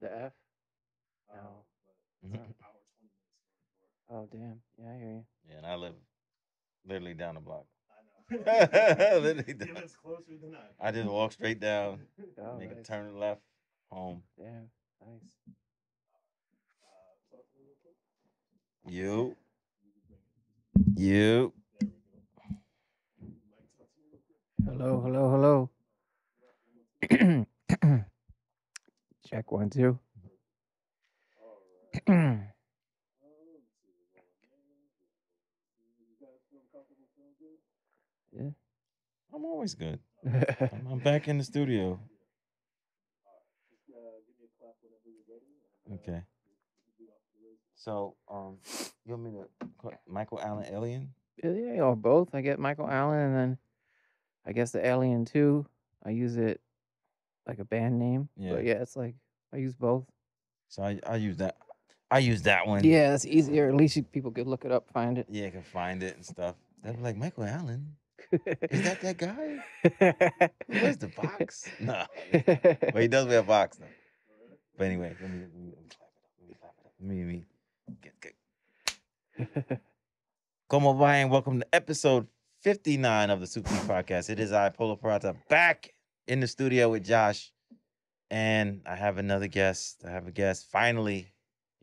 The F? No. Oh, damn. Yeah, I hear you. Yeah, and I live literally down the block. Literally down. I just walk straight down, Oh, make a nice. turn left, home. Damn, nice. You, you. Hello, hello, hello. Check 1, 2. Yeah. I'm always good. I'm back in the studio. Okay. So, you want me to call Michael Allen Alien? Yeah, or both. I get Michael Allen, and then I guess the Alien 2. I use it like a band name. Yeah. But yeah, it's like I use both. So I use that. I use that one. Yeah, that's easier. At least people could look it up, find it. Yeah, I can find it and stuff. They'll be like, Michael Allen? Is that guy? Where's the box? No. Well, he does wear a box though. But anyway, let me clap it up. Let me clap it up. Let me get. Como va and welcome to episode 59 of the Super Podcast. It is I, Polo Parata, back in the studio with Josh. And I have another guest. I have a guest. Finally,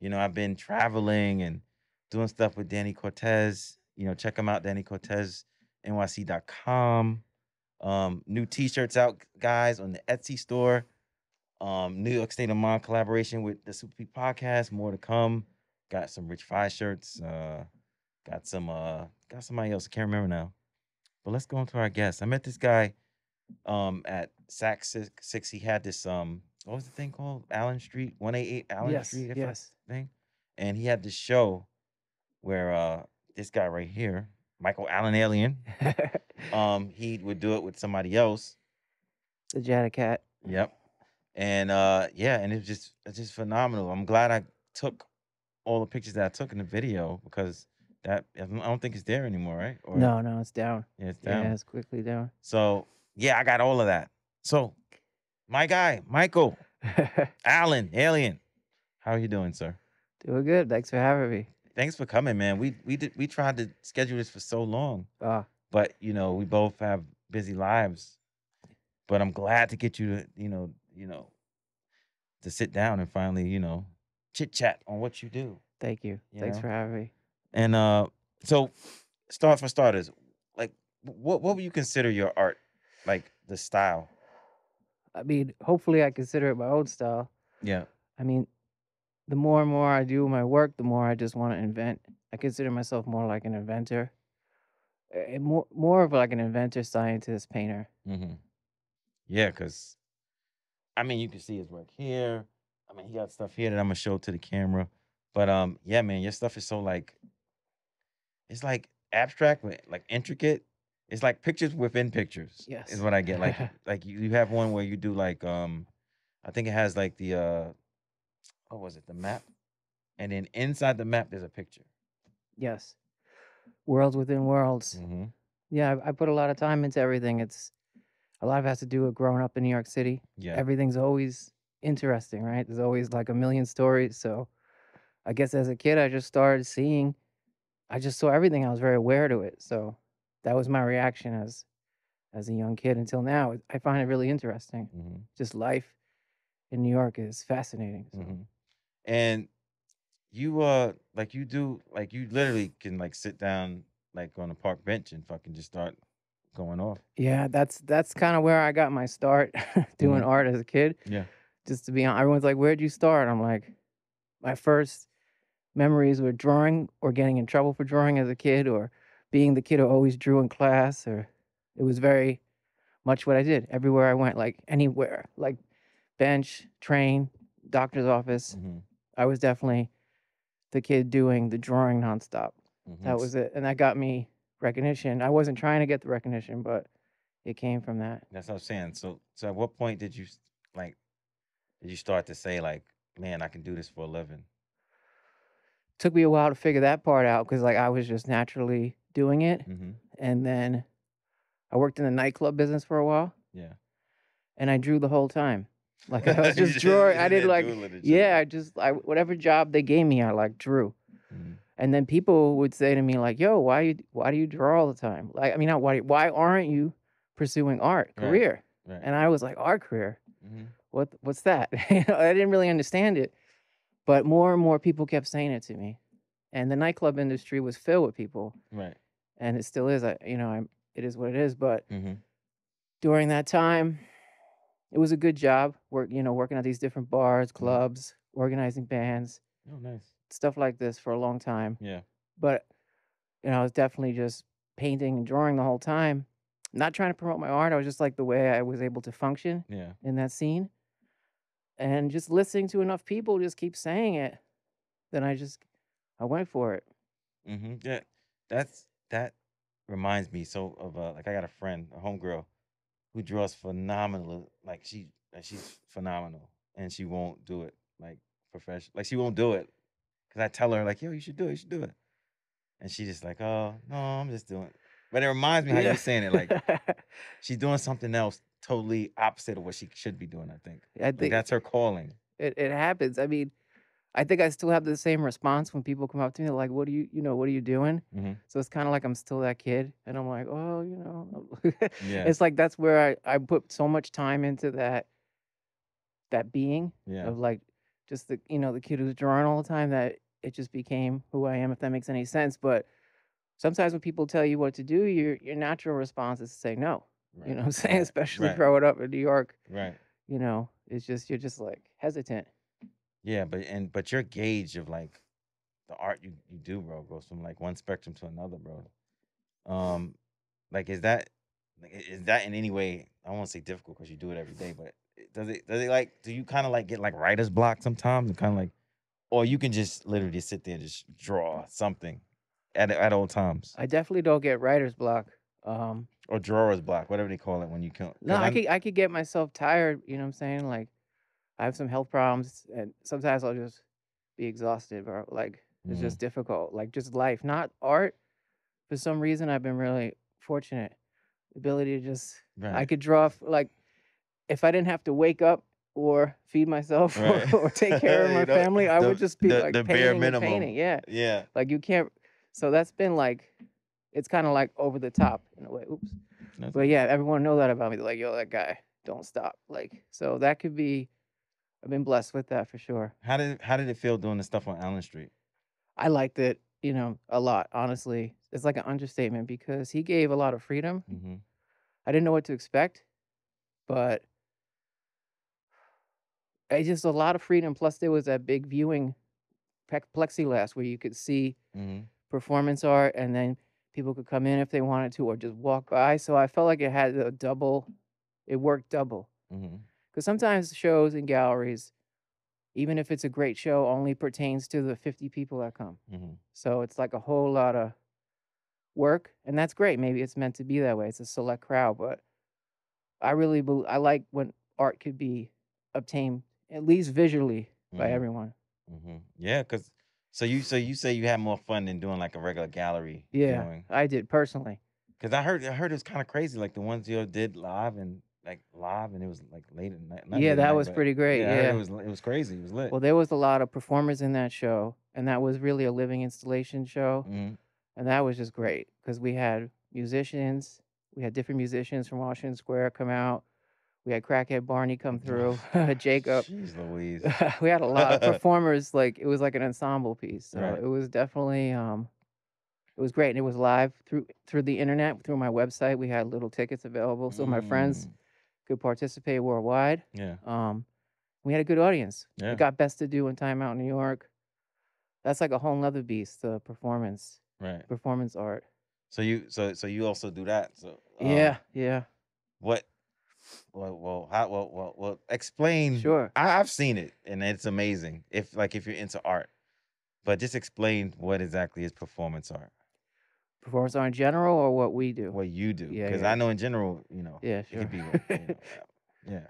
I've been traveling and doing stuff with Danny Cortez. Check him out, DannyCortezNYC.com. New t-shirts out, guys, on the Etsy store. New York State of Mind collaboration with the Super Podcast. More to come. Got some Rich Fi shirts. Got somebody else. I can't remember now. But let's go on to our guest. I met this guy at Sac 6. He had this what was the thing called? Allen Street, 188 Allen Street, yes. thing. And he had this show where this guy right here, Michael Allen Alien, he would do it with somebody else. The Jedda cat. Yep. And and it's just phenomenal. I'm glad I took all the pictures that I took in the video because I don't think it's there anymore, right? Or, No, it's down. Yeah, it's down. Yeah, it's quickly down. So yeah, I got all of that. So my guy, Michael Allen Alien, how are you doing, sir? Doing good. Thanks for having me. Thanks for coming, man. We tried to schedule this for so long, but we both have busy lives. But I'm glad to get you to to sit down and finally chit chat on what you do. Thank you. Thanks for having me. And so, for starters, like what would you consider your art, like the style? I mean, hopefully I consider it my own style. Yeah. I mean, the more and more I do my work, the more I just want to invent. I consider myself more like an inventor. More of like an inventor, scientist, painter. Mm-hmm. Yeah, because I mean, you can see his work here. I mean, he got stuff here that I'm gonna show to the camera. But yeah, man, your stuff is so it's like abstract, but like intricate. It's like pictures within pictures. Yes, is what I get. Like you have one where you do like I think it has like the what was it, the map, and then inside the map there's a picture. Yes, worlds within worlds. Mm-hmm. Yeah, I put a lot of time into everything. It's a lot of it has to do with growing up in New York City. Yeah, everything's always interesting, right? There's always like a million stories. So I guess as a kid, I just saw everything. I was very aware to it. So that was my reaction as a young kid until now. I find it really interesting. Mm-hmm. Just life in New York is fascinating. So. Mm-hmm. And you like you literally can like sit down like on a park bench and fucking just start going off. Yeah, that's kind of where I got my start doing art as a kid. Yeah. Just to be honest, everyone's like, "Where'd you start?" I'm like, my first memories were drawing or getting in trouble for drawing as a kid or being the kid who always drew in class, or it was very much what I did everywhere I went, like anywhere, like bench, train, doctor's office. Mm-hmm. I was definitely the kid doing the drawing nonstop. Mm-hmm. That was it. And that got me recognition. I wasn't trying to get the recognition, but it came from that. That's what I'm saying. So at what point did you start to say like, man, I can do this for a living? Took me a while to figure that part out because like I was just naturally doing it. Mm-hmm. And then I worked in the nightclub business for a while. Yeah. And I drew the whole time. Like I was You just drawing. I did did like, doodling and yeah, shit. I whatever job they gave me, I like drew. Mhm. And then people would say to me like, "Yo, why do you draw all the time? Like, I mean, not why aren't you pursuing art Right. career?" Right. And I was like, "Art career? Mhm. What's that?" You know, I didn't really understand it, but more and more people kept saying it to me. And the nightclub industry was filled with people, Right. and it still is. It is what it is. But Mhm. during that time, it was a good job. Working at these different bars, Mhm. clubs, organizing bands, Oh, nice. stuff like this for a long time. Yeah. But I was definitely just painting and drawing the whole time. Not trying to promote my art. I was just like the way I was able to function Yeah. in that scene, and just listening to enough people just keep saying it. Then I went for it. Yeah. That reminds me so of like I got a friend, a homegirl, who draws phenomenal. Like she's phenomenal, and she won't do it like professional. Like she won't do it because I tell her like, yo, you should do it. You should do it. And she just like, oh no, I'm just doing it. But it reminds me how you Yeah. were saying it, like she's doing something else totally opposite of what she should be doing, I think. I Like think that's her calling. it happens. I mean, I think I still have the same response when people come up to me like, what are you doing?" Hmm. So it's kind of like I'm still that kid, and I'm like, "Oh, Yeah. it's like that's where I put so much time into that being Yeah. of like just the kid who's drawing all the time that it just became who I am, if that makes any sense. But sometimes when people tell you what to do, your natural response is to say no. You Right. know what I'm saying? Right. Especially Right. growing up in New York, Right. it's just you're just like hesitant. Yeah, but your gauge of like the art you do, bro, goes from like one spectrum to another, bro. Um, like is that in any way? I won't say difficult because you do it every day, but does it like do you kind of like get like writer's block sometimes and kind of like, or you can just literally just sit there and just draw something at all times, I definitely don't get writer's block. or drawer's block, whatever they call it when you can. No, Because I'm I could get myself tired. You know what I'm saying? Like I have some health problems, and sometimes I'll just be exhausted, bro. Like it's mm, just difficult. Like just life, not art. For some reason, I've been really fortunate. The ability to just I right, could draw like if I didn't have to wake up or feed myself right. or take care of my You know family, I would the just be the like the bare painting and painting. minimum. Yeah. Yeah. Like you can't so that's been like it's kind of like over the top in a way. Oops. That's But good. yeah, everyone know that about me. They're like, yo, that guy, don't stop. Like so that could be I've been blessed with that for sure. How did it feel doing the stuff on Allen Street? I liked it, a lot, honestly. It's like an understatement because he gave a lot of freedom. Mm-hmm. I didn't know what to expect, but it's just a lot of freedom. Plus, there was that big viewing plexiglass where you could see Mm-hmm. performance art, and then people could come in if they wanted to, or just walk by. So I felt like it had a double. It worked double Mm-hmm. because sometimes shows in galleries, even if it's a great show, only pertains to the 50 people that come. Mm-hmm. So it's like a whole lot of work, and that's great. Maybe it's meant to be that way. It's a select crowd, but I like when art could be obtained at least visually by Mm-hmm. everyone. Mm-hmm. Yeah, cause so you say you had more fun than doing like a regular gallery Yeah, viewing. I did personally. Cause I heard it was kind of crazy, like the ones you did live, and it was like late at night, not Yeah, late at that night, was but pretty great. yeah, I heard it Yeah. was crazy. It was lit. Well, there was a lot of performers in that show, and that was really a living installation show, Mm-hmm. and that was just great because we had musicians, we had different musicians from Washington Square come out. We had Crackhead Barney come through, Jacob. Jeez Louise. We had a lot of performers. Like it was like an ensemble piece, so Right. it was definitely it was great, and it was live through the internet, through my website. We had little tickets available, so my friends Mm. could participate worldwide. Yeah. Um, we had a good audience. It Yeah. got Best to Do in Time Out in New York. That's like a whole nother beast, the Right. performance art. So you also do that. So Yeah, yeah, what well explain. sure. I've seen it and it's amazing. If you're into art. But just explain what exactly is performance art. Performance art in general, or what we do. What you do. Yeah, Because yeah, I know in general, yeah, it could sure. be what, yeah.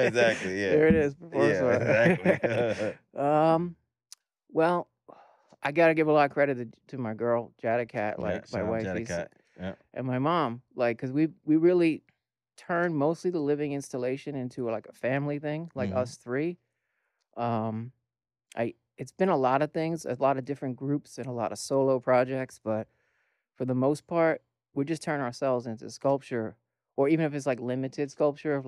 Exactly, yeah. There it is, performance Yeah, exactly. art. Well, I gotta give a lot of credit to my girl, Jedda Cat, Yeah, like my shout out wifey, Jedda. Yeah. and my mom, like, cause we really turned mostly the living installation into like a family thing, like Mhm. us three. Um, I it's been a lot of things, a lot of different groups and a lot of solo projects, but for the most part, we just turn ourselves into sculpture, or even if it's like limited sculpture of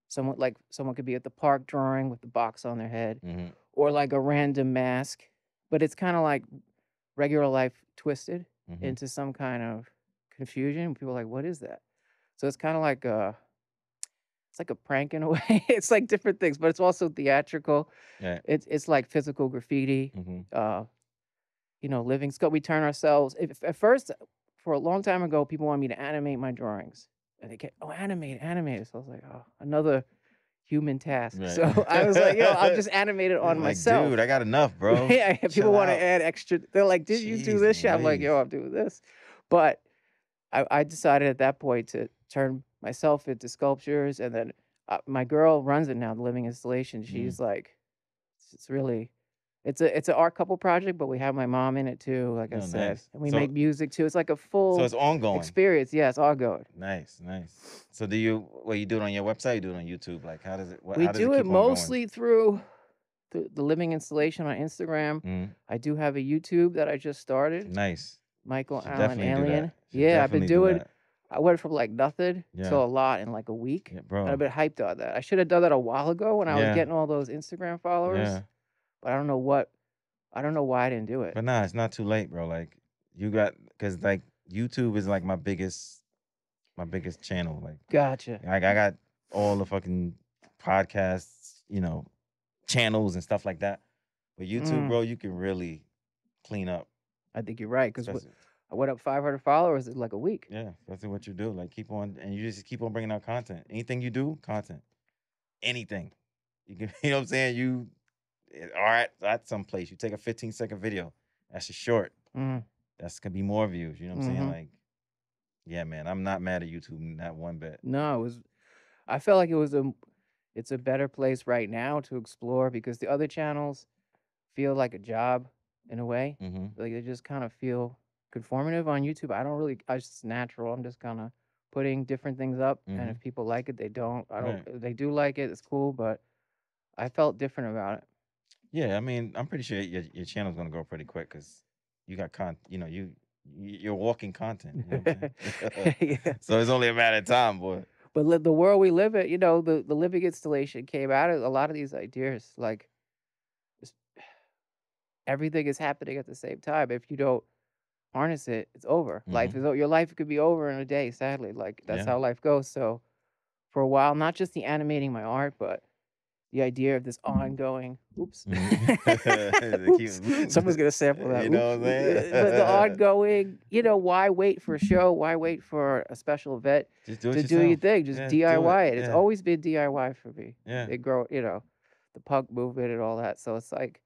someone could be at the park drawing with the box on their head, Mhm. or like a random mask, but it's kind of like regular life twisted Mhm. into some kind of confusion. People are like, what is that? So it's kind of like it's like a prank in a way. It's like different things, but it's also theatrical. Yeah. It's like physical graffiti, Mhm. uh, living sculpt. We turn ourselves. If, at first, for a long time ago, people wanted me to animate my drawings, and they kept, oh, animate it. So I was like, oh, another human task. Right. So I was like, I'll just animate it on It's like, dude, myself. I got enough, bro. Yeah, people Chill want to out. add extra. They're like, did you do Jeez this shit? I'm like, Louise. I'm doing this. But I decided at that point to turn myself into sculptures, and then my girl runs it now, the living installation. Mm. She's like, it's really, it's an art couple project, but we have my mom in it too, like I Oh, said, nice. and we make music too. It's like a So full it's ongoing. experience. Yeah, it's all good. Nice, nice. So you do it on your website? You do it on YouTube? Like, We how does it do it keep on going? mostly through the living installation on Instagram. Mm. I do have a YouTube that I just started, Nice. Micheal Should Alan definitely do Alien. that. Should Yeah, I've been definitely do doing. that. I went from like nothing to Yeah. a lot in like a week, Yeah, and I've bro. been hyped on that. I should have done that a while ago when I was Yeah. getting all those Instagram followers, Yeah. but I don't know why I didn't do it. But nah, it's not too late, bro. Like cause like YouTube is like my biggest channel. Gotcha. Like I got all the fucking podcasts, channels and stuff like that. But YouTube, Mm, bro, you can really clean up. I think you're right because Especially I went up 500 followers in like a week. yeah, that's what you do. Like keep on and you just keep on bringing out content. Anything you do, content. Anything. You can you know what I'm saying? All right, that's someplace. You take a 15-second video. That's a short. Mm, That's gonna be more views. You know what I'm saying? mm-hmm. Like, yeah, man, I'm not mad at YouTube, not one bit. No, it was. I felt like it's a better place right now to explore because the other channels feel like a job in a way. Mm-hmm. Like they just kind of feel conformative on YouTube. I don't really. I just natural. I'm just kind of putting different things up, and Mm-hmm. if people like it, they don't. I don't. Right. If they do like it, it's cool. But I felt different about it. Yeah, I mean, I'm pretty sure your channel's gonna grow pretty quick because you got you're walking content. You know what I'm saying? Yeah. So it's only a matter of time, boy. But the world we live in, the living installation came out of a lot of these ideas. Like it's- everything is happening at the same time. If you don't harness it, it's over. Mm-hmm. Your life could be over in a day. Sadly, like that's Yeah. how life goes. So for a while, not just the animating my art, but the idea of this ongoing. Oops, Mm-hmm. oops. Someone's gonna sample that. You Oops. know what I'm But the saying? ongoing. Why wait for a show? Why wait for a special event Just do it to do your yourself. thing? Just Yeah, do it. DIY it. It's Yeah. always been DIY for me. Yeah. They grow. The punk movement and all that. So it's like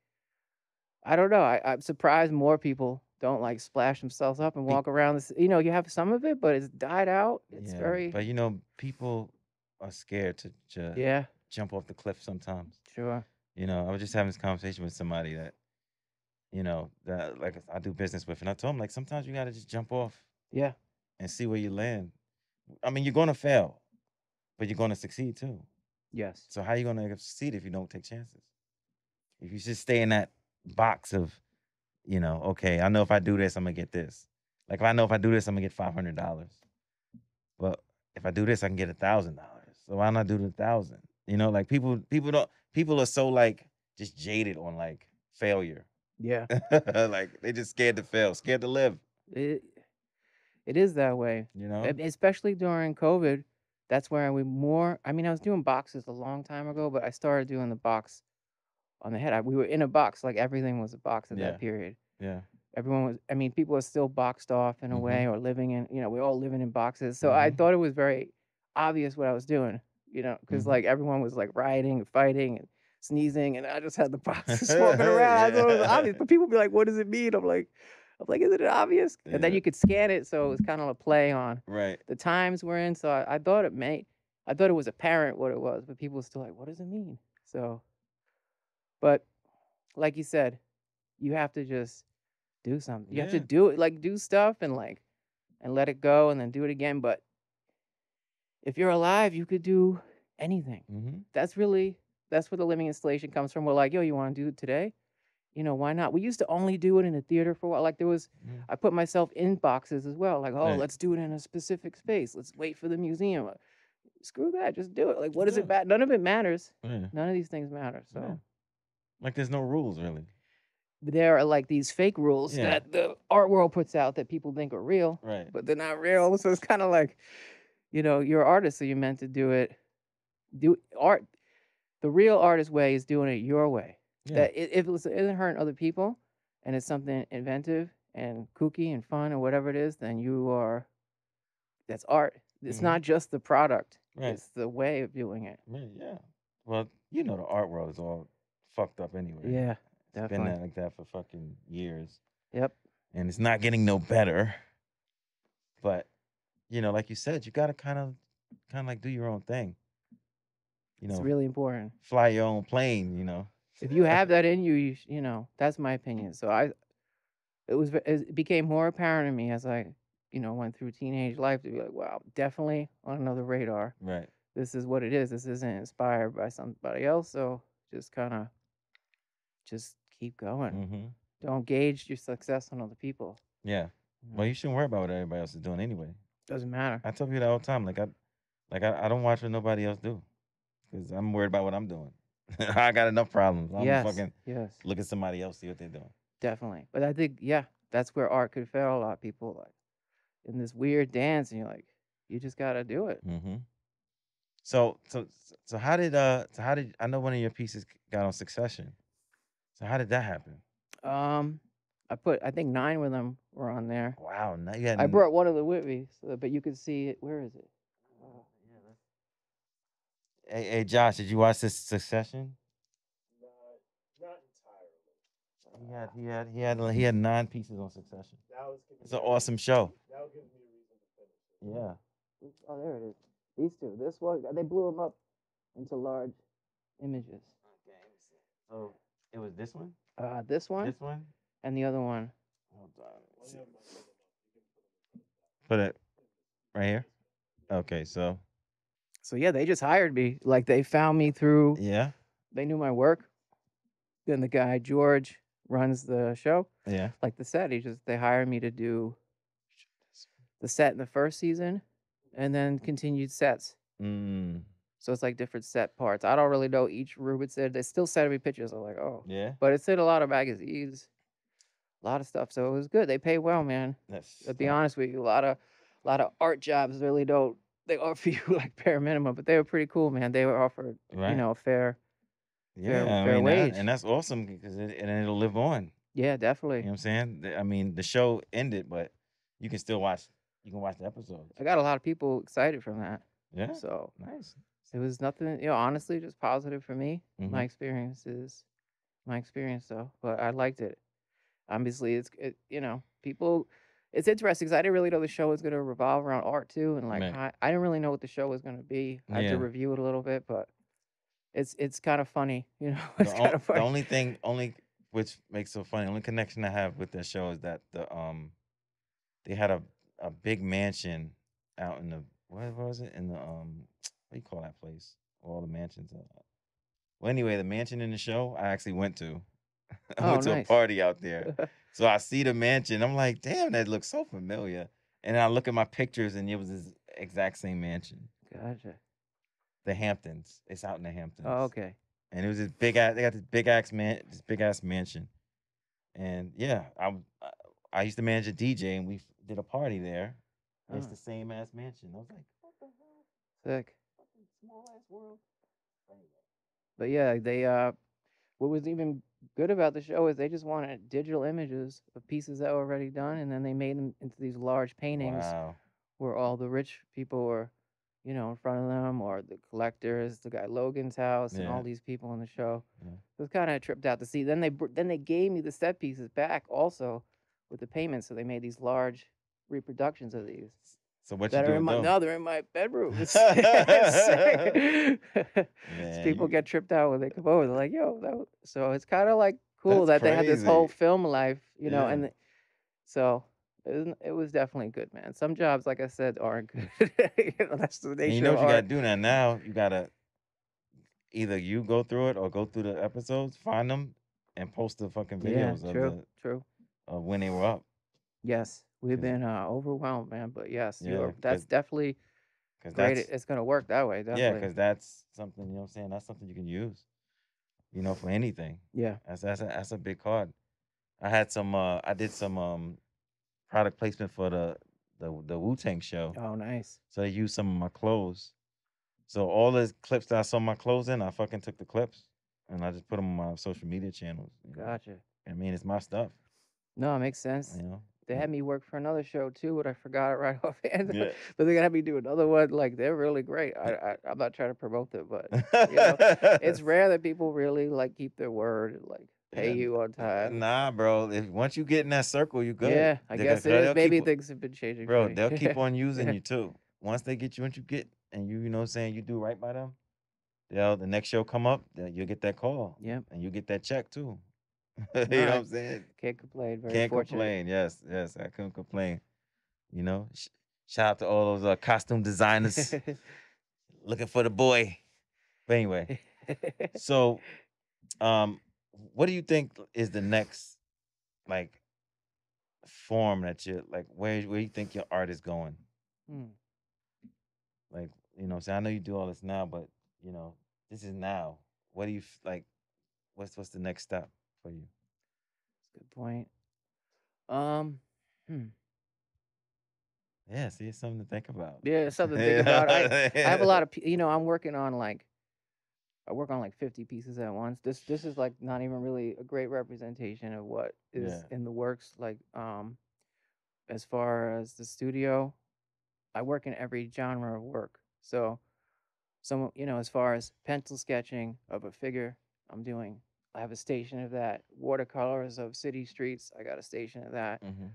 I don't know. I'm surprised more people don't like splash themselves up and Be- walk around. You have some of it, but it's died out. It's yeah. very But people are scared to yeah, jump off the cliff sometimes. sure, I was just having this conversation with somebody that like I do business with, and I told him like sometimes you gotta just jump off yeah, and see where you land. I mean, you're gonna fail, but you're gonna succeed too. yes, So how you gonna succeed if you don't take chances? If you just stay in that box of, okay, I know if I do this, I'm gonna get this. Like if I know if I do this, I'm gonna get $500. But if I do this, I can get $1,000. So why not do the 1,000? Like people are so like just jaded on like failure. yeah. Like they just scared to fail, scared to live. It it is that way, especially during COVID. That's where we more. I mean, I was doing boxes a long time ago, but I started doing the box on the head. We were in a box, like everything was a box at Yeah, that period. yeah. Everyone was. I mean, people are still boxed off in a Mm-hmm. way, or living in. We're all living in boxes. So I Mm-hmm. thought it was very obvious what I was doing. Because Mm-hmm. like everyone was like rioting and fighting and sneezing, and I just had the boxes walking around. I thought it was obvious, but people be like, "What does it mean?" I'm like, "Isn't it obvious?" And then Yeah. you could scan it, so it was kind of a play on Right. the times we're in. So I thought I thought it was apparent what it was, but people were still like, "What does it mean?" So, but like you said, you have to just do something. You have to Yeah. do it, like do stuff and let it go and then do it again. But if you're alive, you could do anything. Mm-hmm. That's really that's where the living installation comes from. We're like, yo, you want to do it today? Why not? We used to only do it in a theater for a while. Like there was, Mm-hmm. I put myself in boxes as well. Like, oh, Right. let's do it in a specific space. Let's wait for the museum. Screw that. Just do it. Like, what does Yeah. it matter? None of it matters. Yeah. None of these things matter. Yeah. So Like there's no rules really. there are like these fake rules Yeah. that the art world puts out that people think are real, Right. but they're not real. So it's kind of like, you're an artist, so you're meant to do it. Do art. The real artist way is doing it your way. Yeah. That if it isn't hurting other people, and it's something inventive and kooky and fun or whatever it is, then that's art. It's Mm-hmm. not just the product; Right. it's the way of doing it. Right. Yeah. Well, the art world is all fucked up anyway. Yeah, It's been that like that for fucking years. Yep. And it's not getting no better. But like you said, you gotta kind of like do your own thing. It's really important. Fly your own plane. If you have that in you, that's my opinion. So it became more apparent to me as I, went through teenage life to be like, wow, definitely on another radar. Right. This is what it is. This isn't inspired by somebody else. So just kind of just keep going. Mm-hmm. Don't gauge your success on other people. Yeah. Well, you shouldn't worry about what everybody else is doing anyway. Doesn't matter. I tell people that all the time. I don't watch what nobody else do because I'm worried about what I'm doing. I got enough problems. I'm fucking look at somebody else, see what they're doing. Definitely. But I think, that's where art could fail a lot of people, like in this weird dance, and you're like, you just gotta do it. Mm-hmm. So how did I know one of your pieces got on Succession. So how did that happen? I think 9 of them were on there. Wow, now you had. I brought one of the with me, but you can see it. Where is it? Hey, Josh, did you watch this Succession? Not entirely. He had 9 pieces on Succession. It's an awesome show. That would give me a reason to finish it. Yeah. Oh, there it is. These two. This one, they blew them up into large images. Okay, let me see. So it was this one. This one. This one. And the other one. Hold on. Put it right here. Okay, so yeah, they just hired me. Like they found me through. Yeah. They knew my work. Then the guy George runs the show. Yeah. Like the set, they hired me to do the set in the first season, and then continued sets. So it's like different set parts. I don't really know each room it said. They still sent me pictures. I'm like, oh. Yeah. But it said a lot of magazines, a lot of stuff. So it was good. They pay well, man. To be honest with you, a lot of art jobs really don't. They offer you like bare minimum, but they were pretty cool, man. They were offered, a fair wage. And that's awesome because it'll live on. Yeah, definitely. You know what I'm saying? I mean, the show ended, but you can still watch. You can watch the episodes. I got a lot of people excited from that. Yeah. So nice. It was nothing, honestly, just positive for me. Mm-hmm. My experience though, but I liked it. Obviously, people. It's interesting because I didn't really know the show was going to revolve around art too, and like Right. I didn't really know what the show was going to be. I had to review it a little bit, but it's kind of funny, It's kind of funny. The only which makes it so funny. The only connection I have with that show is that they had a big mansion out in the what was it in the what do you call that place? All the mansions. Well, anyway, the mansion in the show I actually went to. I went to a party out there. So I see the mansion. I'm like, damn, that looks so familiar. And I look at my pictures, and it was this exact same mansion. Gotcha. The Hamptons. It's out in the Hamptons. Oh, okay. And it was this big ass. They got this big ass mansion. And yeah, I used to manage a DJ, and we did a party there. Oh. It's the same ass mansion. I was like, what the hell? Sick. Fucking small ass world. But yeah, they what was even good about the show is they just wanted digital images of pieces that were already done, and then they made them into these large paintings. Wow. Where all the rich people were, in front of them, or the collectors, the guy Logan's house, and all these people in the show. Yeah. It was kind of tripped out to see. Then they gave me the set pieces back also with the payments, so they made these large reproductions of these. So what you doing? No, they're in my bedroom. People get tripped out when they come over. They're like, "Yo," so it's kind of like cool that they had this whole film life, and so It was definitely good, man. Some jobs, like I said, aren't good. That's the And you nature know of what you gotta art. do now? You gotta either you go through it or go through the episodes, find them, and post the fucking Yeah, videos of true, the true. of when they were up. Yes, we've Cause been overwhelmed, man. But yes, yeah, that's definitely cause great. that's It's gonna work that way, yeah, definitely. cause that's something, you know what I'm saying? That's something you can use, for anything. Yeah. That's a big card. I did some product placement for the Wu Tang show. Oh, nice. So they used some of my clothes. So all the clips that I saw my clothes in, I fucking took the clips and I just put them on my social media channels. Gotcha. I mean, it's my stuff. No, it makes sense. You know. They had me work for another show too, but I forgot it right offhand. Yeah. But they're gonna have me do another one. Like they're really great. I'm not trying to promote them, but it's rare that people really like keep their word and like pay Yeah, you on time. nah, bro. If once you get in that circle, you good. Yeah, I guess it is. They'll keep, Maybe things have been changing for bro. me. They'll keep on using you too. Once they get you, once you get, and you know what I'm saying, you do right by them. The next show come up, you'll get that call, Yep. and you get that check too. You No, know what I I'm saying? can't complain. Very Can't fortunate. complain. Yes, yes, I couldn't complain. You know, shout out to all those costume designers looking for the boy. But anyway, so what do you think is the next like form that you like? Where you think your art is going? Hmm, Like, so I know you do all this now, but this is now. What do you like? What's the next step for you? that's a good point. Um, hmm. Yeah, see, it's something to think about. Yeah, it's something to think You about. I have a know? lot of I'm working on like I work on like 50 pieces at once. This is like not even really a great representation of what Yeah. is in the works. Like as far as the studio, I work in every genre of work. So some as far as pencil sketching of a figure, I'm doing. I have a station of that. Watercolors of city streets, I got a station of that. Mm-hmm.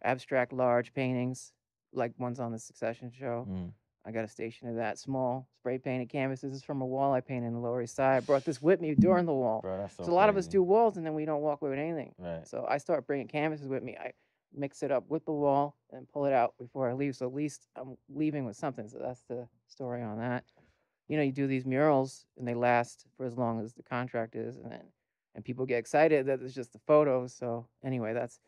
Abstract large paintings, like ones on the Succession show. Mm. I got a station of that. Small spray painted canvases. This is from a wall I painted in the Lower East Side. I brought this with me during the wall. Bro, that's so So a lot of us crazy. do walls and then we don't walk away with anything. Right. So I start bringing canvases with me. I mix it up with the wall and pull it out before I leave. So at least I'm leaving with something. So that's the story on that. You do these murals and they last for as long as the contract is, and people get excited that it's just the photos. So anyway, that's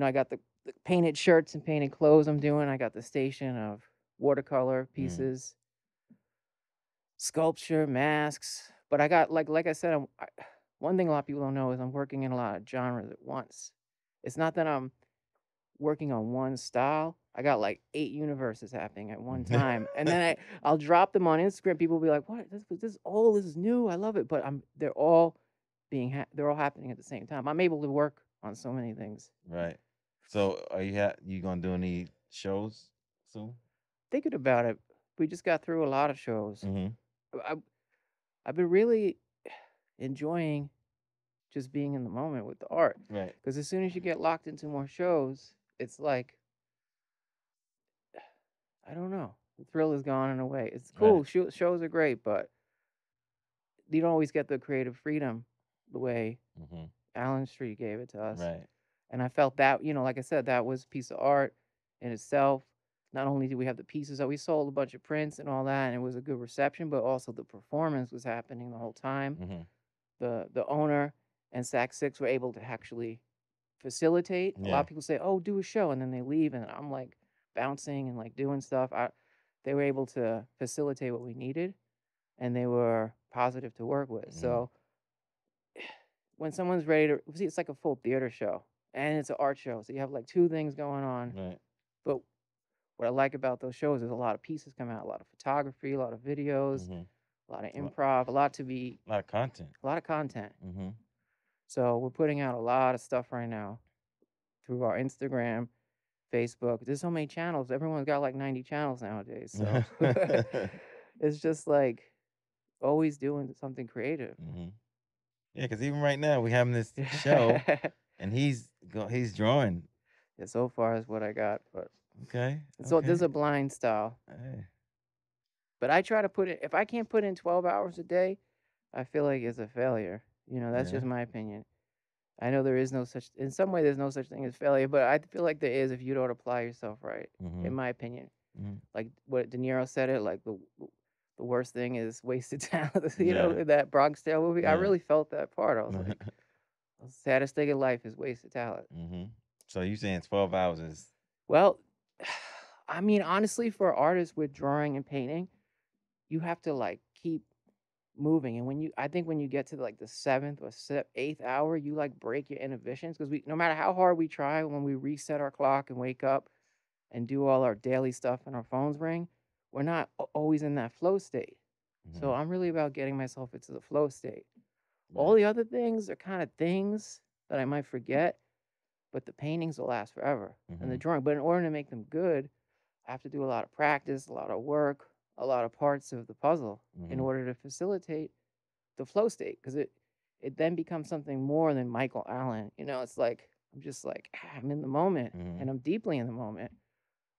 I got the painted shirts and painted clothes I'm doing. I got the station of watercolor Mm. pieces, sculpture, masks. But I got like I said, one thing a lot of people don't know is I'm working in a lot of genres at once. It's not that I'm working on one style. I got like 8 universes happening at one time, and then I'll drop them on Instagram. People will be like, "What? This is new. I love it." But they're all happening at the same time. I'm able to work on so many things. Right. So are you gonna do any shows soon? Thinking about it, we just got through a lot of shows. Mm-hmm. I, I've been really enjoying just being in the moment with the art. Right. Because as soon as you get locked into more shows, it's like, I don't know, the thrill is gone in a way. It's Right. cool. Shows are great, but you don't always get the creative freedom the way Mm-hmm. Allen Street gave it to us. Right. And I felt that, like I said, that was a piece of art in itself. Not only did we have the pieces that we sold a bunch of prints and all that, and it was a good reception, but also the performance was happening the whole time. Mm-hmm. The owner and Sac Six were able to actually facilitate. A lot Yeah. of people say, "Oh, do a show," and then they leave, and I'm like bouncing and like doing stuff. They were able to facilitate what we needed, and they were positive to work with. Mm. So when someone's ready to see, it's like a full theater show, and it's an art show, so you have like two things going on. Right. But what I like about those shows is a lot of pieces come out, a lot of photography, a lot of videos, Mm-hmm. a lot of A lot, improv, a lot to be, lot of content. a lot of content. Mm-hmm. So we're putting out a lot of stuff right now through our Instagram, Facebook. There's so many channels. Everyone's got like 90 channels nowadays. So it's just like always doing something creative. Mm-hmm. Yeah, because even right now we having this show, and he's drawing. Yeah, so far is what I got, but Okay. so Okay. this is a blind style. Hey. But I try to put it. If I can't put in 12 hours a day, I feel like it's a failure. That's Yeah. just my opinion. I know there is no such in some way there's no such thing as failure, but I feel like there is if you don't apply yourself right, Mm-hmm. in my opinion. Mm-hmm. Like what De Niro said it, like the worst thing is wasted talent. Yeah. In that Bronx Tale movie. I Yeah. really felt that part. I was like, the saddest thing in life is wasted talent. Mm-hmm. So you saying 12 hours is Well, I mean, honestly, for artists with drawing and painting, you have to like keep moving. And I think when you get to like the seventh or eighth hour, you like break your inhibitions because no matter how hard we try, when we reset our clock and wake up and do all our daily stuff and our phones ring, we're not always in that flow state. mm-hmm. So I'm really about getting myself into the flow state. All Right. the other things are kind of things that I might forget, but the paintings will last forever and the Mm-hmm. drawing. But in order to make them good, I have to do a lot of practice, a lot of work, a lot of parts of the puzzle in Mm-hmm. order to facilitate the flow state because it then becomes something more than Micheal Alan. It's like I'm just like I'm in the moment Mm-hmm. and I'm deeply in the moment,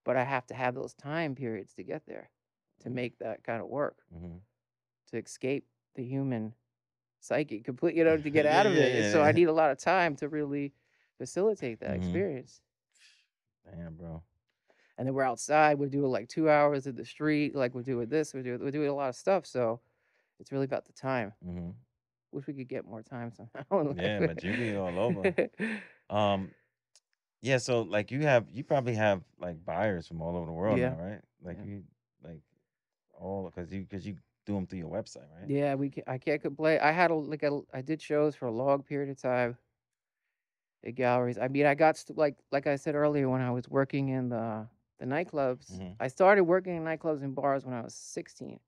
but I have to have those time periods to get there to make that kind of work Mm-hmm. to escape the human psyche completely, to get Yeah, out of yeah, it. So I yeah. need a lot of time to really facilitate that Mm-hmm. experience. Damn, bro. And then we're outside. We're doing like 2 hours in the street. Like we're doing this. We're doing a lot of stuff. So it's really about the time. Mm-hmm. Wish we could get more time somehow in Yeah, but you be all over. life. Um, yeah, so like you probably have like buyers from all over the world Yeah. now, right? Like Yeah. you like all because you do them through your website, right? Yeah, I can't complain. I had I did shows for a long period of time at galleries. I mean, I got like I said earlier when I was working in the nightclubs. Mm-hmm. I started working in nightclubs and bars when I was 16.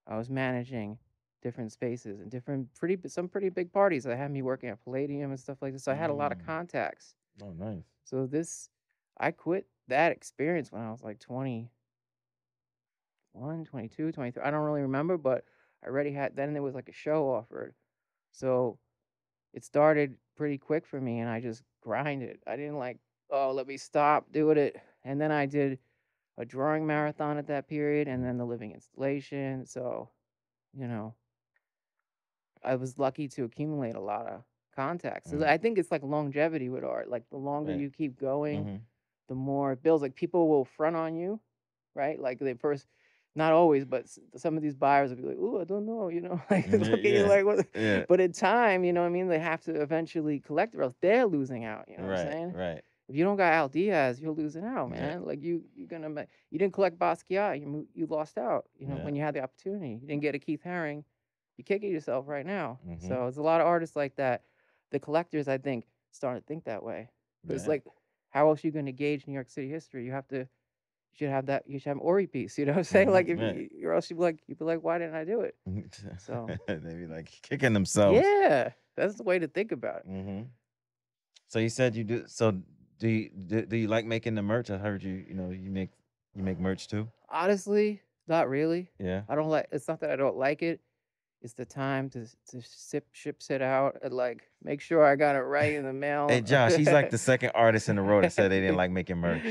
I was managing different spaces and some pretty big parties that had me working at Palladium and stuff like this. So I had a lot of Mm. contacts. Oh, nice. So I quit that experience when I was like 21, 22, 23. I don't really remember, but I already had, then there was like a show offered. So it started pretty quick for me and I just grinded. I didn't like, oh, let me stop doing it. And then I did a drawing marathon at that period and then the living installation. So, you know, I was lucky to accumulate a lot of contacts. So Mm. I think it's like longevity with art. Like the longer Right. you keep going, Mm-hmm. the more it builds. Like people will front on you, right? Like they first, not always, but some of these buyers will be like, "Ooh, I don't know," like Yeah, look at you yeah, like what. yeah. But in time, you know what I mean? They have to eventually collect, or else they're losing out. You know what I'm Right, saying? right. If you don't got Al Diaz, you're losing out, Yeah, man. Like you're gonna you didn't collect Basquiat, you lost out. yeah. When you had the opportunity, you didn't get a Keith Haring, you're kicking yourself right now. Mm-hmm. So it's a lot of artists like that. The collectors, I think, starting to think that way. But it's Yeah. like, how else are you gonna gauge New York City history? You should have that. You should have an Ori piece. You know what I'm saying? Like Mm-hmm. if Right. or else you'd be like, why didn't I do it? So They be like kicking themselves. yeah, that's the way to think about it. Mm-hmm. So you said you do. So do you like making the merch? I heard you make merch too. Honestly, not really. Yeah. I don't like. It's not that I don't like it. It's the time to ship it out and like make sure I got it right in the Hey mail. Josh, he's like the second artist in a row that said they didn't like making merch.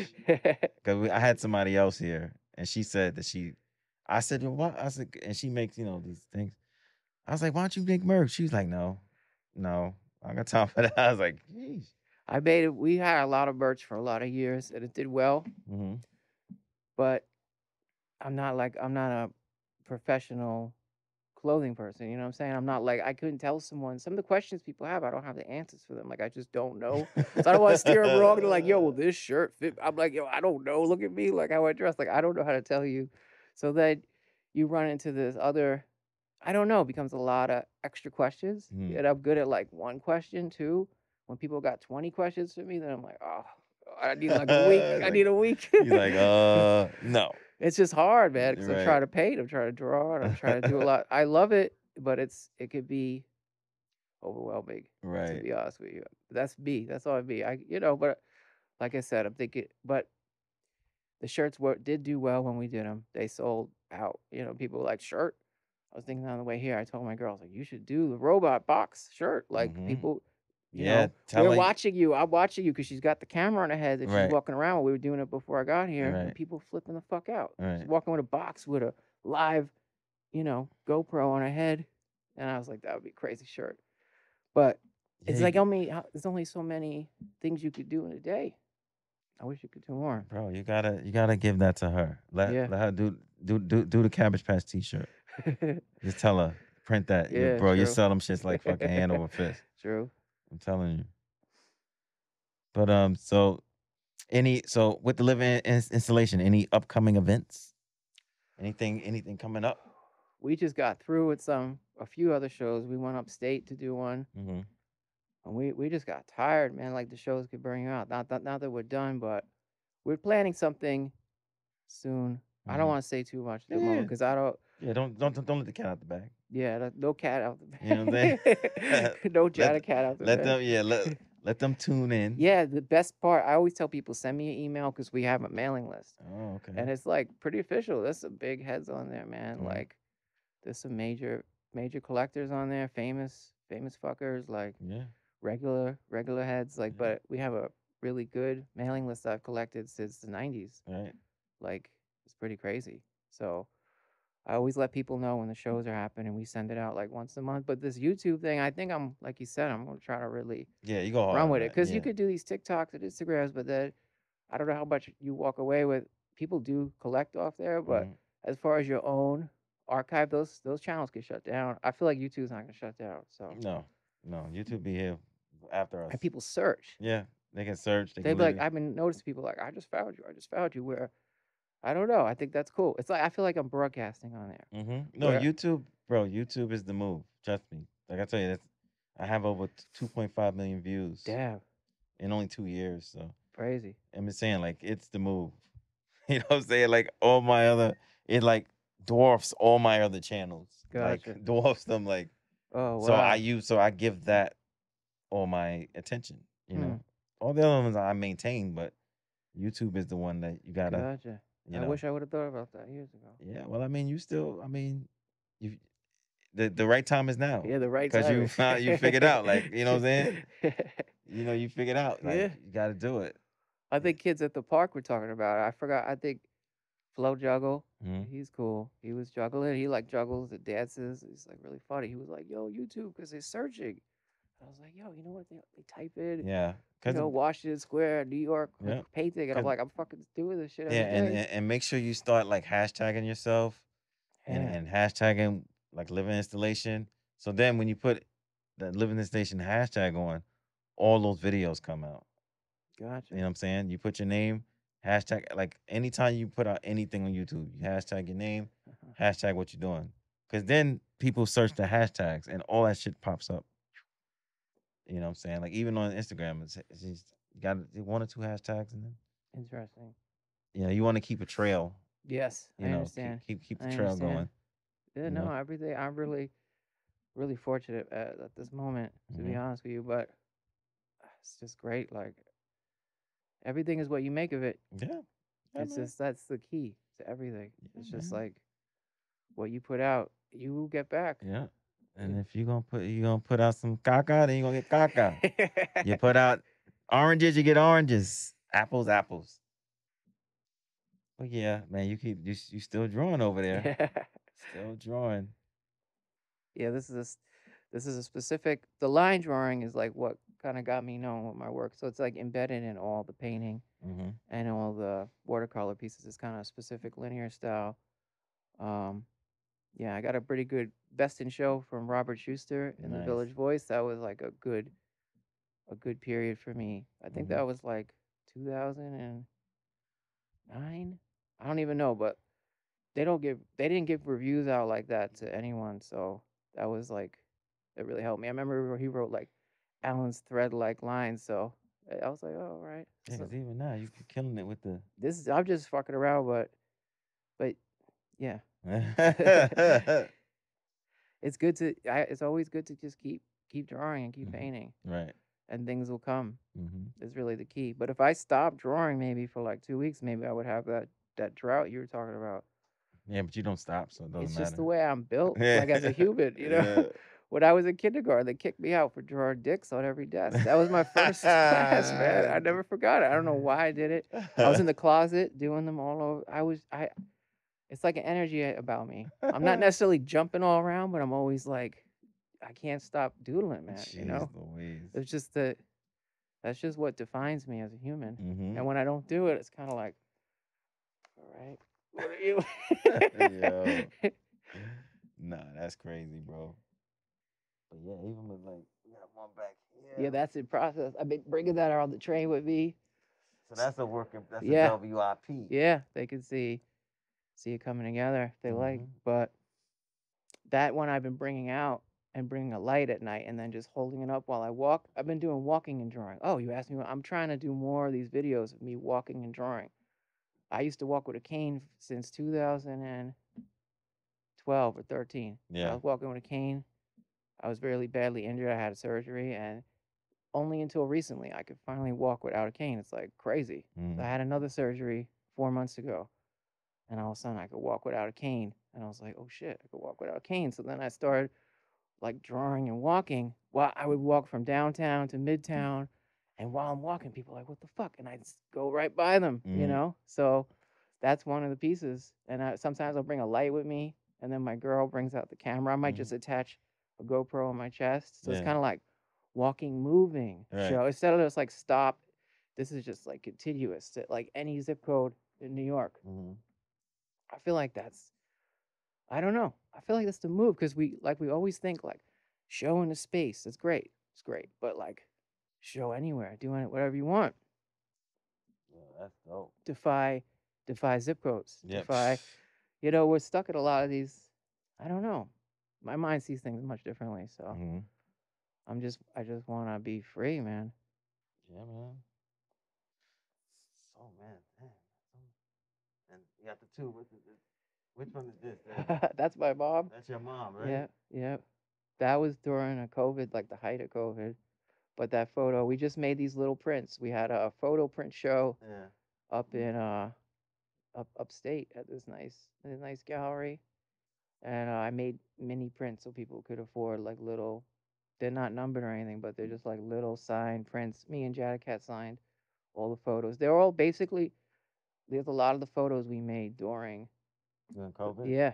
Cause I had somebody else here, and she said that I said, well, what? I said, and she makes these things. I was like, why don't you make merch? She was like, no, I got time for that. I was like, geez. I made it. We had a lot of merch for a lot of years, and it did well. Mm-hmm. But I'm not a professional clothing person. You know what I'm saying? I'm not like I couldn't tell someone some of the questions people have. I don't have the answers for them. Like I just don't know. So I don't want to steer them wrong. They're like, yo, will this shirt fit? I'm like, yo, I don't know. Look at me, like how I dress. Like I don't know how to tell you. So that you run into this other, I don't know, becomes a lot of extra questions. Mm. And I'm good at like one question too. When people got 20 questions for me, then I'm like, oh, I need like a week. I need a week. He's like, no. It's just hard, man, because I'm Right. trying to paint, I'm trying to draw, and I'm trying to do a lot. I love it, but it could be overwhelming, to Right. be honest with you. That's me. That's all me. But like I said, I'm thinking, but the shirts did do well when we did them. They sold out. People were like, shirt. I was thinking on the way here, I told my girls, like, you should do the robot box shirt. Like, Mhm. people, Yeah, we're watching you. I'm watching you because she's got the camera on her head that she's Right. walking around. We were doing it before I got here, and Right. people flipping the fuck out. Right. She's walking with a box with a live, GoPro on her head. And I was like, that would be a crazy shirt. But It's Yeah, like there's only so many things you could do in a day. I wish you could do more. bro, you gotta give that to her. Let Yeah. let her do the Cabbage Patch T-shirt. Just tell her print that. You Yeah, bro, you true. sell them shits like fucking hand over fist. True. I'm telling you. But so with the living installation, any upcoming events? Anything coming up? We just got through with a few other shows. We went upstate to do one, Mm-hmm. and we just got tired, man. Like the shows could burn you out. Not that we're done, but we're planning something soon. I don't Mm-hmm. want to say too much at the Yeah. moment because I don't. Yeah, don't let the cat out the bag. Yeah, no cat out the You know what I'm saying? bag. No let Jada cat out the let bag. them let them tune in. Yeah, the best part, I always tell people send me an email because we have a mailing list, Oh, okay. and it's like pretty official. There's some big heads on there, man. Mhm. Like there's some major collectors on there, famous fuckers, like Yeah. regular heads. Like, Yeah. but we have a really good mailing list I've collected since the '90s. Right. Like it's pretty crazy. So I always let people know when the shows are happening. We send it out like once a month. But this YouTube thing, I think I'm like you said, I'm gonna try to really Yeah, you go hard run on with it that. because you Yeah. could do these TikToks and Instagrams, but then I don't know how much you walk away with. People do collect off there, but Mhm. as far as your own archive, those channels get shut down. I feel like YouTube's not gonna shut down. So No, no, YouTube be here after us. and people search. Yeah, they can search. They They'd can be like, literally. I've been noticing people like, I just found you. I just found you. Where I don't know. I think that's cool. It's like I feel like I'm broadcasting on there. No, Where YouTube, bro. YouTube is the move. Trust me. Like I tell you, I have over 2.5 million views damn in only 2 years. So crazy. I'm just saying, like, it's the move. You know what I'm saying? Like all my other, it like dwarfs all my other channels. Like Gotcha. dwarfs them. Like Oh so wow. so I give that all my attention. You Hmm. know, all the other ones I maintain, but YouTube is the one that you gotta. Gotcha. You I know. wish I would have thought about that years ago. Yeah. Well, I mean, you the right time is now Yeah, the right because time. you found you figured out. Like you know what I'm saying. You figured out. Like Yeah. you got to do it. I think kids at the park were talking about it. I forgot. I think Flo Juggle. Mhm. He's cool. He was juggling. He like juggles and dances. He's like really funny. He was like, "Yo, YouTube," because they're searching. I was like, "Yo, you know what? They type in, Yeah. Cause Washington Square, New York, yeah. painting," and I'm Cause like, "I'm fucking doing this shit yeah, every day." and make sure you start like hashtagging yourself Yeah, and hashtagging like living installation. So then when you put the living installation hashtag on, all those videos come out. gotcha. You know what I'm saying? You put your name, hashtag like anytime you put out anything on YouTube, you hashtag your name, Uh-huh. hashtag what you're doing. Cause then people search the hashtags and all that shit pops up. You know what I'm saying? Like even on Instagram, it's just, you got one or two hashtags and then Interesting. you want to keep a trail. Yes, I understand. Keep the I trail understand. going. Yeah, You no, know. everything. I'm really fortunate at this moment, to be Hmm. honest with you. But it's just great. Like everything is what you make of it. Yeah. Yeah, It's man. just that's the key to everything. Yeah, It's just man. like what you put out, you will get back. Yeah. And Yeah. if you gonna put out some caca, then you gonna get caca. You put out oranges, you get oranges. Apples, apples. But yeah, man, you still drawing over there. Yeah. Still drawing. Yeah, this is a specific the line drawing is like what kind of got me known with my work. So it's like embedded in all the painting Mm-hmm. and all the watercolor pieces. It's kind of specific linear style. Um yeah, I got a pretty good best in show from Robert Schuster in the Nice. Village Voice. That was like a good period for me. I think Mm-hmm. that was like 2009. I don't even know, but they didn't give reviews out like that to anyone, so that was like it really helped me. I remember he wrote like Alan's thread like lines, so I was like, oh, all right. Yeah, So because even now you're killing it with the. this is I'm just fucking around, but yeah, it's good to it's always good to just keep drawing and keep Mhm. painting, Right. and things will come. Mm-hmm. Is really the key. But if I stopped drawing maybe for like 2 weeks, maybe I would have that drought you were talking about. Yeah, but you don't stop, so it doesn't It's just the matter. way I'm built, Yeah. like as a human, Yeah. When I was in kindergarten, they kicked me out for drawing dicks on every desk. That was my first class, man. I never forgot it. I don't know why I did it. I was in the closet doing them all over. It's like an energy about me. I'm not necessarily jumping all around, but I'm always like I can't stop doodling, man. You Jeez know, Louise. it's just that that's just what defines me as a human. Mm-hmm. And when I don't do it, it's kind of like, all right, what are you? Yo. Nah, that's crazy, bro. But yeah, even with like, we got one back Yeah, here. that's in process. I've been bringing that on the train with me. So that's a working, that's a Yeah, WIP. yeah, they can see it coming together if they like. But that one I've been bringing out and bringing a light at night and then just holding it up while I walk. I've been doing walking and drawing. Oh, you asked me. I'm trying to do more of these videos of me walking and drawing. I used to walk with a cane since 2012 or 13. I Yeah. was walking with a cane. I was really badly injured. I had a surgery, and only until recently I could finally walk without a cane. It's like crazy. So I had another surgery 4 months ago, and all of a sudden I could walk without a cane. And I was like, oh shit, I could walk without a cane. So then I started like drawing and walking. Well, I would walk from downtown to midtown, and while I'm walking, people are like, "What the fuck?" And I just go right by them, you know. So that's one of the pieces. And sometimes I'll bring a light with me, and then my girl brings out the camera. I might just attach a GoPro on my chest, so it's Yeah. kind of like walking, moving Right. show instead of just like stop. This is just like continuous to like any zip code in New York. I feel like that's I don't know. I feel like that's the move because we always think like show in the space. It's great. It's great. But like show anywhere, doing it whatever you want. Yeah, that's dope. Defy zip codes. Yep. Defy we're stuck at a lot of these I don't know. My mind sees things much differently. So I just wanna be free, man. Yeah, man. So man. And you got the two. Which one is this? That's my mom. That's your mom, right? Yeah, yeah. That was during a COVID, like the height of COVID. But that photo, we just made these little prints. We had a photo print show Yeah. up in upstate at this nice gallery, and I made mini prints so people could afford like little. They're not numbered or anything, but they're just like little signed prints. Me and Jedda signed all the photos. They're all basically. There's a lot of the photos we made during. During COVID? Yeah,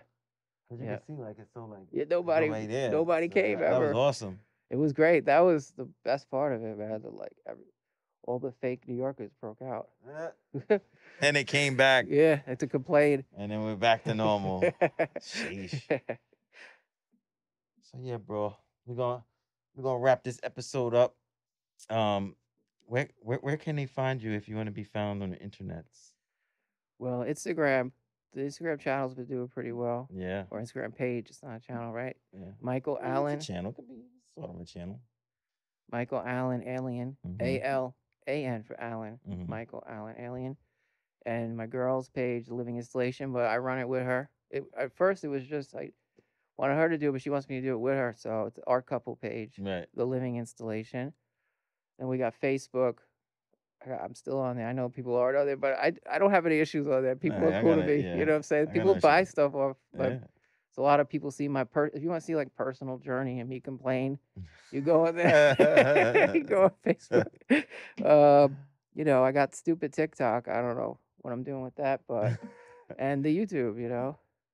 Because you yeah, can see like it's so like yeah. there. Nobody So came that was ever. awesome. It was great. That was the best part of it, man. All the fake New Yorkers broke out. Yeah. And it came back. Yeah, to complain. And then we're back to normal. Sheesh. So yeah, bro. We're gonna wrap this episode up. Where can they find you if you want to be found on the internets? Well, Instagram, the Instagram channel's been doing pretty well. Yeah. Or Instagram page, it's not a channel, right? Yeah. Micheal Well, Alan. it's a channel. It could be sort of a channel. Micheal Alan Alien. ALAN for Alan. Micheal Alan Alien. And my girl's page, The Living Installation, but I run it with her. At first, it was just I wanted her to do it, but she wants me to do it with her. So it's our couple page, Right. The Living Installation. Then we got Facebook. I'm still on there. I know people aren't on there, but I don't have any issues on there. People are cool to me. You know what I'm saying? People buy stuff off, but so a lot of people see my if you want to see like personal journey and me complain, you go on there. You go on Facebook. I got stupid TikTok. I don't know what I'm doing with that, but and the YouTube,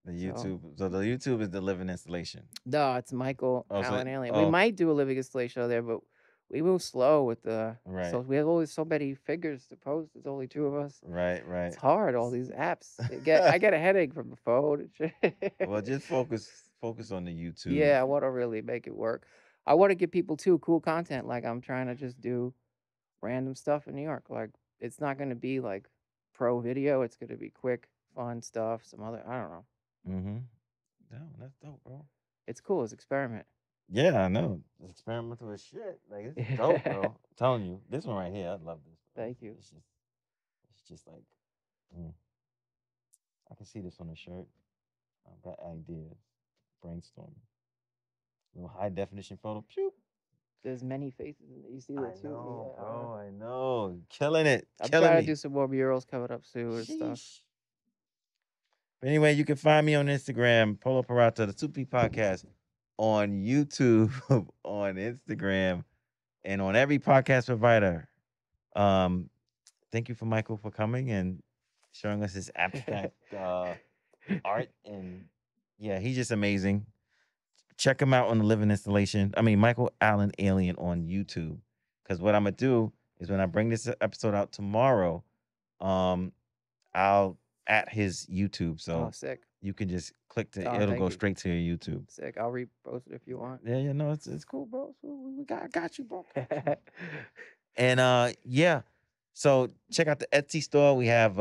The YouTube. So the YouTube is The Living Installation. No, it's Micheal Oh, Alan Alien. We might do a living installation there, but we move slow with the Right. So we have always so many figures to post. There's only two of us. Right. It's hard. All these apps. I get a headache from the phone. Well, just focus on the YouTube. Yeah, I want to really make it work. I want to give people too cool content. Like I'm trying to just do random stuff in New York. Like it's not going to be like pro video. It's going to be quick, fun stuff. Some other I don't know. Damn, that's dope, bro. It's cool. It's experiment. Yeah, I know. It's experimental as shit. Like it's dope, bro. I'm telling you, this one right here, I love this. Bro. Thank you. It's just like, I can see this on a shirt. I've got ideas, brainstorming. Little high definition photo. Pew. There's many faces. You see that too. I know, Yeah, bro. I know. Killing it. I'm Killing trying me. to do some more murals coming up soon and stuff. But anyway, you can find me on Instagram, Polo Parata, the TheSuperPpodcast, on YouTube, on Instagram, and on every podcast provider. Thank you for Michael for coming and showing us his abstract art. And yeah, he's just amazing. check him out on the Living Installation. I mean, Micheal Alan Alien on YouTube. Because what I'm gonna do is when I bring this episode out tomorrow, I'll at his YouTube, Oh, so sick. you can just click to Oh, it'll thank go you. straight to your YouTube. Sick. I'll repost it if you want. Yeah, no, it's cool, bro. We got you, bro. And yeah. So check out the Etsy store. We have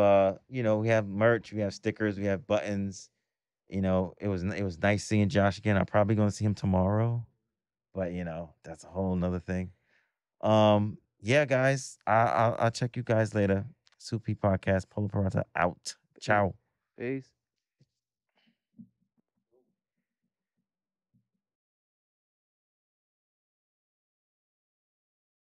we have merch, we have stickers, we have buttons. It was nice seeing Josh again. I'm probably gonna see him tomorrow, but that's a whole nother thing. Yeah, guys, I'll check you guys later. Super Podcast, Polar Parata out. Ciao. Peace.